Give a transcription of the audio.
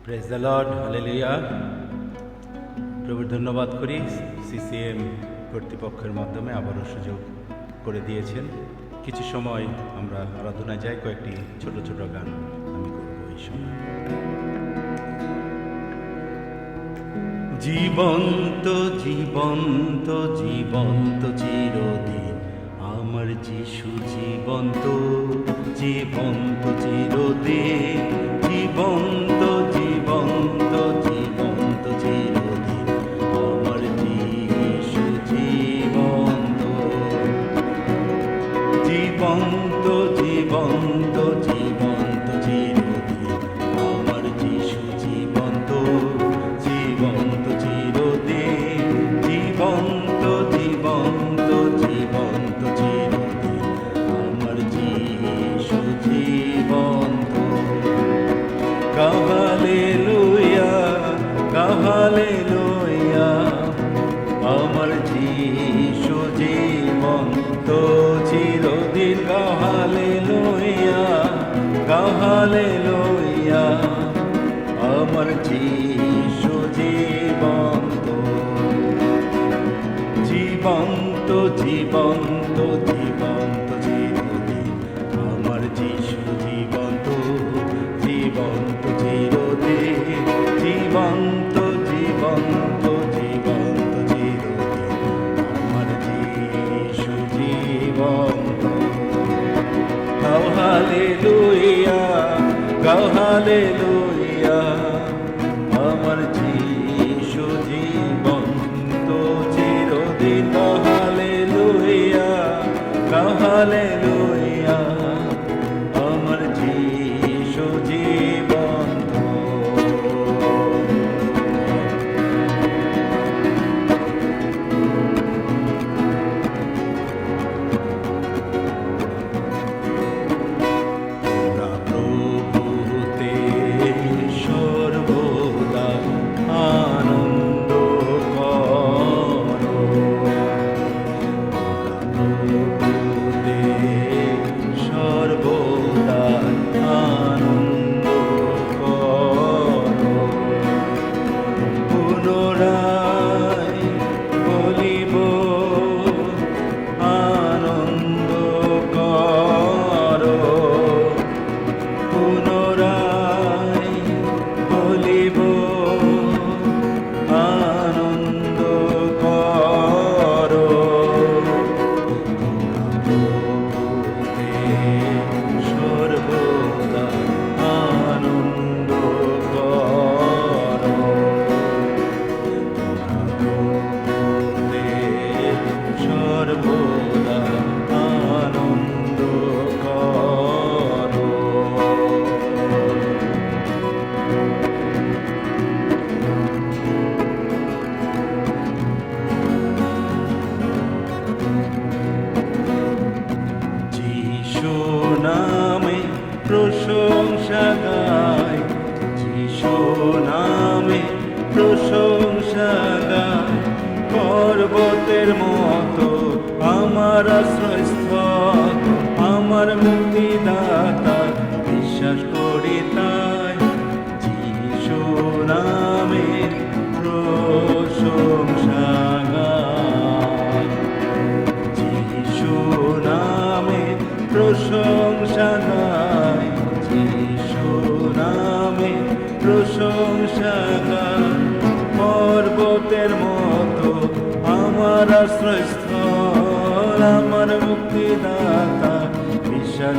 Praise the Lord, hallelujah. প্রভুর ধন্যবাদ করি, CCM কর্তৃপক্ষের মাধ্যমে আবারও সুযোগ করে দিয়েছেন। কিছু সময় আমরা আরাধনায় যাই, কয়েকটি ছোট ছোট গান আমি করব এই সময়। জীবন্ত জীবন্ত জীবন্ত চিরদিন আমার যিশু, জীবন্ত জীবন্ত চিরদিন, জীবন্ত জীবন্ত জীবন্ত চিরদিন আমার যিশু, জীবন্ত জীবন্ত জীবন্ত জীবন্ত চিরদিন আমার যিশু, জীবন্ত জীবন্ত চিরদিন, জীবন্ত জীবন্ত জীবন্ত চিরদিন আমার যিশু, জীবন্ত। গাও হালেলুয়া, গাও হালেলুয়া, আমার যিশু জীবন্ত চিরদিন। গাও হালেলুয়া, গাও হালেলুয়া, আমার যিশু জীবন্ত। জীবন্ত জীবন্ত জীবন্ত চিরদিন আমার যিশু, জীবন্ত জীবন্ত চিরদিন, জীবন্ত জীবন্ত জীবন্ত চিরদিন আমার যিশু, জীবন্ত। গাও হালেলুয়া, গাও হালেলুয়া, আমার যিশু জীবন্ত চিরদিন। গাও হালেলুয়া, গাও হালেলুয়া, আমার যিশু জীবন্ত। প্রভুতে সর্বদা আনন্দ করো, প্রভুতে সর্বদা আনন্দ করো। পুনরায় বলিব আনন্দ করো, পুনরায় বলিব আনন্দ করো। প্রভুতে সর্বদা আনন্দ করো, প্রভুতে সর্বদা আনন্দ করো। যিশু নামে প্রশংসা গাই, যিশু নামে প্রশংসা গাই। পর্বতের মতো আমার আশ্রয়স্থল, আমার মুক্তিদাতা, বিশ্বাস করি তাই। যিশু নামে প্রশংসা গাই, যিশু নামে প্রশংসা গাই, যিশু নামে প্রশংসা গাই। পর্বতের মতো আমার আশ্রয়স্থল, আমার মুক্তিদাতা, বিশ্বাস